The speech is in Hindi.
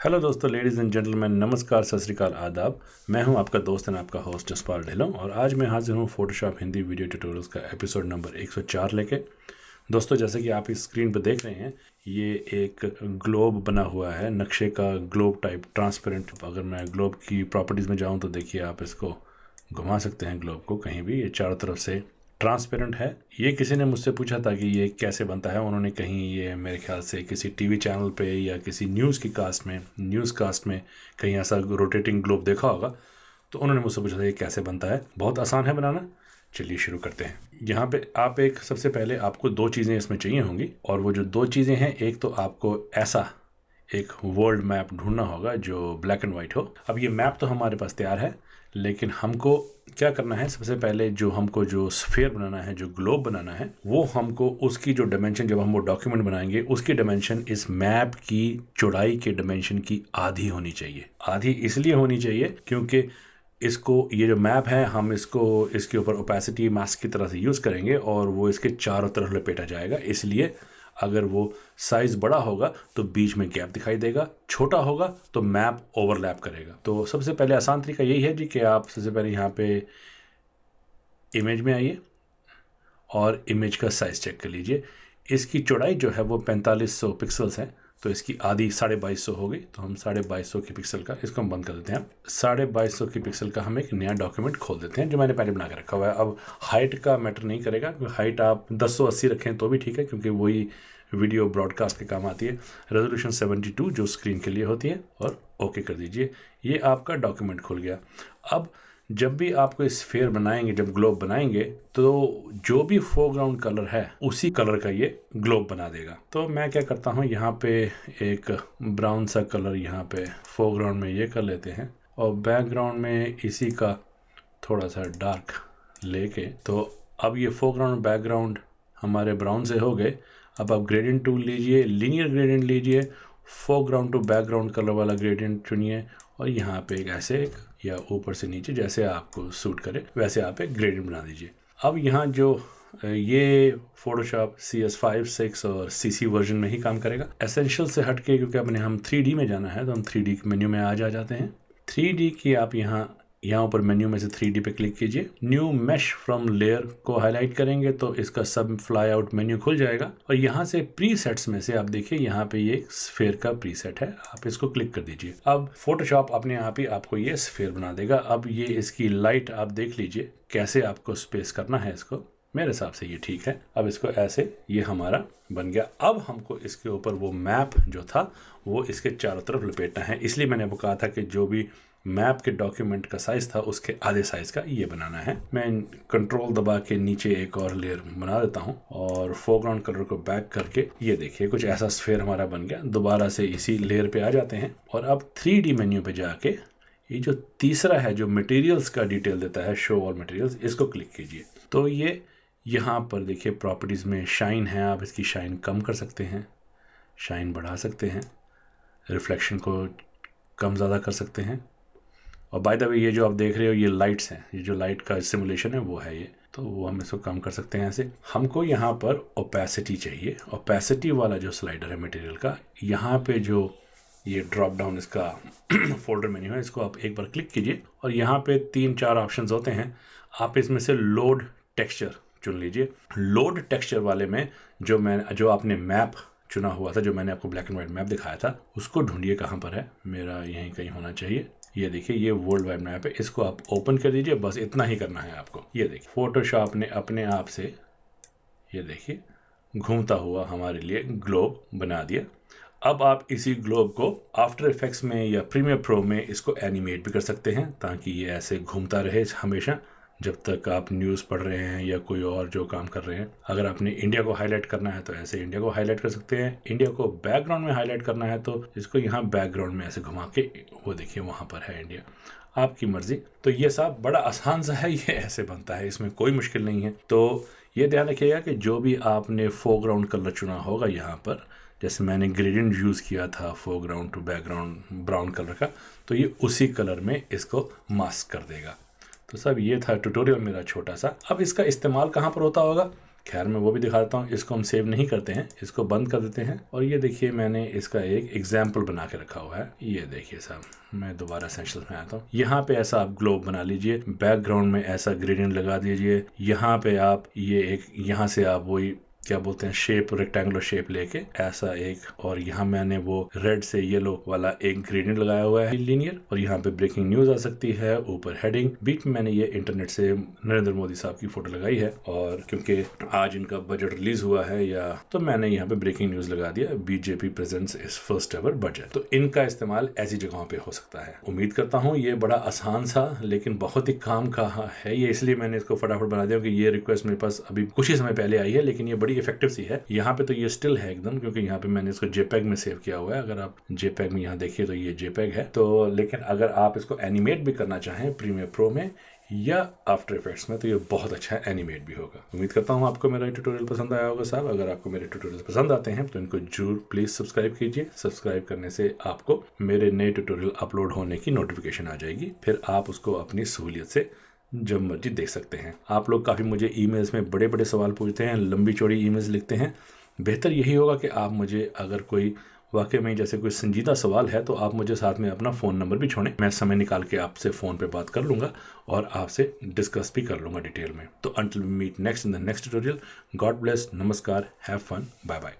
हेलो दोस्तों, लेडीज़ एंड जेंटलमैन, नमस्कार, सत श्री अकाल, आदाब। मैं हूं आपका दोस्त एंड आपका होस्ट जसपाल ढिल्लों और आज मैं हाजिर हूं फोटोशॉप हिंदी वीडियो ट्यूटोरियल्स का एपिसोड नंबर 104 लेके। दोस्तों, जैसे कि आप इस स्क्रीन पर देख रहे हैं, ये एक ग्लोब बना हुआ है, नक्शे का ग्लोब टाइप ट्रांसपेरेंट। अगर मैं ग्लोब की प्रॉपर्टीज़ में जाऊँ तो देखिए, आप इसको घुमा सकते हैं ग्लोब को कहीं भी। ये चारों तरफ से ट्रांसपेरेंट है। ये किसी ने मुझसे पूछा था कि ये कैसे बनता है। उन्होंने कहीं ये मेरे ख्याल से किसी टीवी चैनल पे या किसी न्यूज़ कास्ट में कहीं ऐसा रोटेटिंग ग्लोब देखा होगा, तो उन्होंने मुझसे पूछा था ये कैसे बनता है। बहुत आसान है बनाना। चलिए शुरू करते हैं। यहाँ पे आप सबसे पहले आपको दो चीज़ें इसमें चाहिए होंगी, और वो जो दो चीज़ें हैं, एक तो आपको ऐसा एक वर्ल्ड मैप ढूंढना होगा जो ब्लैक एंड वाइट हो। अब ये मैप तो हमारे पास तैयार है, लेकिन हमको क्या करना है, सबसे पहले हमको जो स्फीयर बनाना है, जो ग्लोब बनाना है, वो हमको उसकी जो डायमेंशन, जब हम वो डॉक्यूमेंट बनाएंगे, उसकी डायमेंशन इस मैप की चौड़ाई के डायमेंशन की आधी होनी चाहिए। आधी इसलिए होनी चाहिए क्योंकि ये जो मैप है, हम इसके ऊपर ओपेसिटी मास्क की तरह से यूज़ करेंगे और वो इसके चारों तरफ लपेटा जाएगा। इसलिए अगर वो साइज़ बड़ा होगा तो बीच में गैप दिखाई देगा, छोटा होगा तो मैप ओवरलैप करेगा। तो सबसे पहले आसान तरीका यही है जी कि आप सबसे पहले यहाँ पे इमेज में आइए और इमेज का साइज़ चेक कर लीजिए। इसकी चौड़ाई जो है वो 4500 पिक्सल्स है, तो इसकी आधी 2250 हो गई। तो हम 2250 की पिक्सल का इसको हम बंद कर देते हैं। 2250 की पिक्सल का हम एक नया डॉक्यूमेंट खोल देते हैं जो मैंने पहले बना के रखा हुआ है। अब हाइट का मैटर नहीं करेगा, हाइट आप 1080 रखें तो भी ठीक है, क्योंकि वही वीडियो ब्रॉडकास्ट के काम आती है। रेजोल्यूशन 72 जो स्क्रीन के लिए होती है, और ओके कर दीजिए। ये आपका डॉक्यूमेंट खुल गया। अब जब भी आपको स्फीयर बनाएंगे, जब ग्लोब बनाएंगे, तो जो भी फोरग्राउंड कलर है उसी कलर का ये ग्लोब बना देगा। तो मैं क्या करता हूँ, यहाँ पे एक ब्राउन सा कलर यहाँ पे फोरग्राउंड में ये कर लेते हैं, और बैकग्राउंड में इसी का थोड़ा सा डार्क लेके, तो अब ये फोरग्राउंड बैकग्राउंड हमारे ब्राउन से हो गए। अब आप ग्रेडियंट टूल लीजिए, लीनियर ग्रेडियंट लीजिए, फोरग्राउंड टू बैकग्राउंड कलर वाला ग्रेडियंट चुनिए, और यहाँ पे एक या ऊपर से नीचे जैसे आपको सूट करे वैसे आप एक ग्रेडियंट बना दीजिए। अब यहाँ जो ये फोटोशॉप CS5, 6 और CC वर्जन में ही काम करेगा, एसेंशियल से हटके, क्योंकि अपने हम 3D में जाना है तो हम 3D मेन्यू में आ जाते हैं। 3D की आप यहाँ ऊपर मेन्यू में से 3D पे क्लिक कीजिए। न्यू मैश फ्रॉम लेयर को हाईलाइट करेंगे तो इसका सब फ्लाई आउट मेन्यू खुल जाएगा, और यहाँ से प्रीसेट्स में से आप देखिए, यहाँ पे ये स्फीयर का प्रीसेट है, आप इसको क्लिक कर दीजिए। अब फोटोशॉप अपने आप ही आपको ये स्फीयर बना देगा। अब ये इसकी लाइट आप देख लीजिए कैसे आपको स्पेस करना है इसको। मेरे हिसाब से ये ठीक है। अब इसको ऐसे, ये हमारा बन गया। अब हमको इसके ऊपर वो मैप जो था वो इसके चारों तरफ लपेटना है। इसलिए मैंने वो कहा था कि जो भी मैप के डॉक्यूमेंट का साइज़ था उसके आधे साइज़ का ये बनाना है। मैं कंट्रोल दबा के नीचे एक और लेयर बना देता हूँ, और फोरग्राउंड कलर को बैक करके ये देखिए कुछ ऐसा स्फीयर हमारा बन गया। दोबारा से इसी लेयर पे आ जाते हैं, और अब 3D मेन्यू पे जाके ये जो तीसरा है जो मटेरियल्स का डिटेल देता है, शो ऑल मटेरियल्स, इसको क्लिक कीजिए। तो ये यहाँ पर देखिए प्रॉपर्टीज़ में शाइन है, आप इसकी शाइन कम कर सकते हैं, शाइन बढ़ा सकते हैं, रिफ्लेक्शन को कम ज़्यादा कर सकते हैं। और बाय द वे, ये जो आप देख रहे हो ये लाइट्स हैं, ये जो लाइट का सिमुलेशन है वो है ये, तो वो हम इसको कम कर सकते हैं ऐसे। हमको यहाँ पर ओपेसिटी चाहिए। ओपेसिटी वाला जो स्लाइडर है मटेरियल का, यहाँ पे जो ये ड्रॉप डाउन इसका फोल्डर मेन्यू है, इसको आप एक बार क्लिक कीजिए, और यहाँ पे 3-4 ऑप्शंस होते हैं। आप इसमें से लोड टेक्सचर चुन लीजिए। लोड टेक्सचर वाले में जो आपने मैप चुना हुआ था, जो मैंने आपको ब्लैक एंड वाइट मैप दिखाया था, उसको ढूंढिए कहाँ पर है। मेरा यहीं कहीं होना चाहिए। ये देखिए, ये वर्ल्ड वाइड मैप है, इसको आप ओपन कर दीजिए। बस इतना ही करना है आपको। ये देखिए, फोटोशॉप ने अपने आप से ये देखिए घूमता हुआ हमारे लिए ग्लोब बना दिया। अब आप इसी ग्लोब को आफ्टर इफेक्ट्स में या प्रीमियर प्रो में इसको एनिमेट भी कर सकते हैं, ताकि ये ऐसे घूमता रहे हमेशा जब तक आप न्यूज़ पढ़ रहे हैं या कोई और जो काम कर रहे हैं। अगर आपने इंडिया को हाईलाइट करना है तो ऐसे इंडिया को हाईलाइट कर सकते हैं। इंडिया को बैकग्राउंड में हाईलाइट करना है तो इसको यहाँ बैकग्राउंड में ऐसे घुमा के, वो देखिए वहाँ पर है इंडिया, आपकी मर्जी। तो ये सब बड़ा आसान सा है, ये ऐसे बनता है, इसमें कोई मुश्किल नहीं है। तो ये ध्यान रखिएगा कि जो भी आपने फोरग्राउंड कलर चुना होगा यहाँ पर, जैसे मैंने ग्रेडियंट यूज़ किया था foreground to background brown colour का, तो ये उसी कलर में इसको मास्क कर देगा। तो सब ये था ट्यूटोरियल मेरा छोटा सा। अब इसका इस्तेमाल कहाँ पर होता होगा, खैर मैं वो भी दिखा देता हूँ। इसको हम सेव नहीं करते हैं, इसको बंद कर देते हैं। और ये देखिए मैंने इसका एक एग्जाम्पल बना के रखा हुआ है। ये देखिए साहब, मैं दोबारा एसेंशियल्स में आता हूँ। यहाँ पे ऐसा आप ग्लोब बना लीजिए, बैकग्राउंड में ऐसा ग्रेडियंट लगा दीजिए। यहाँ पे आप ये एक, यहाँ से आप वही क्या बोलते हैं शेप, रेक्टेंगुलर शेप लेके ऐसा एक, और यहाँ मैंने वो रेड से येलो वाला एक ग्रेडियंट लगाया हुआ है लीनियर। और यहाँ पे ब्रेकिंग न्यूज आ सकती है, ऊपर हेडिंग, बीच में मैंने ये इंटरनेट से नरेंद्र मोदी साहब की फोटो लगाई है। और क्योंकि आज इनका बजट रिलीज हुआ है या, तो मैंने यहाँ पे ब्रेकिंग न्यूज लगा दिया, BJP presents is first ever budget. तो इनका इस्तेमाल ऐसी जगहों पे हो सकता है। उम्मीद करता हूँ ये बड़ा आसान सा लेकिन बहुत ही काम का है ये, इसलिए मैंने इसको फटाफट बना दिया कि ये रिक्वेस्ट मेरे पास अभी कुछ ही समय पहले आई है, लेकिन ये बड़ी इफेक्टिव सी है। यहाँ पे तो ये स्टिल है एकदम, क्योंकि यहाँ पे मैंने इसको जेपेग में सेव किया हुआ है। अगर आप जेपेग में यहाँ देखिए तो ये जेपेग है। तो लेकिन अगर आप इसको एनिमेट भी करना चाहें प्रीमियर प्रो में या आफ्टर इफेक्ट्स में, तो ये बहुत अच्छा एनिमेट भी होगा। उम्मीद करता हूँ आपको मेरा ट्यूटोरियल पसंद आया होगा साहब। अगर आपको मेरे ट्यूटोरियल पसंद आते हैं तो इनको जरूर प्लीज सब्सक्राइब कीजिए। सब्सक्राइब करने से आपको मेरे नए ट्यूटोरियल अपलोड होने की नोटिफिकेशन आ जाएगी, फिर आप उसको अपनी सहूलियत से जब मर्जी देख सकते हैं। आप लोग काफ़ी मुझे ईमेल्स में बड़े बड़े सवाल पूछते हैं, लंबी चौड़ी ईमेल्स लिखते हैं। बेहतर यही होगा कि आप मुझे, अगर कोई वाकई में जैसे कोई संजीदा सवाल है, तो आप मुझे साथ में अपना फ़ोन नंबर भी छोड़ें। मैं समय निकाल के आपसे फ़ोन पे बात कर लूँगा और आपसे डिस्कस भी कर लूँगा डिटेल में। तो until we meet next in the next tutorial, God bless, नमस्कार, हैव फन, बाय बाय।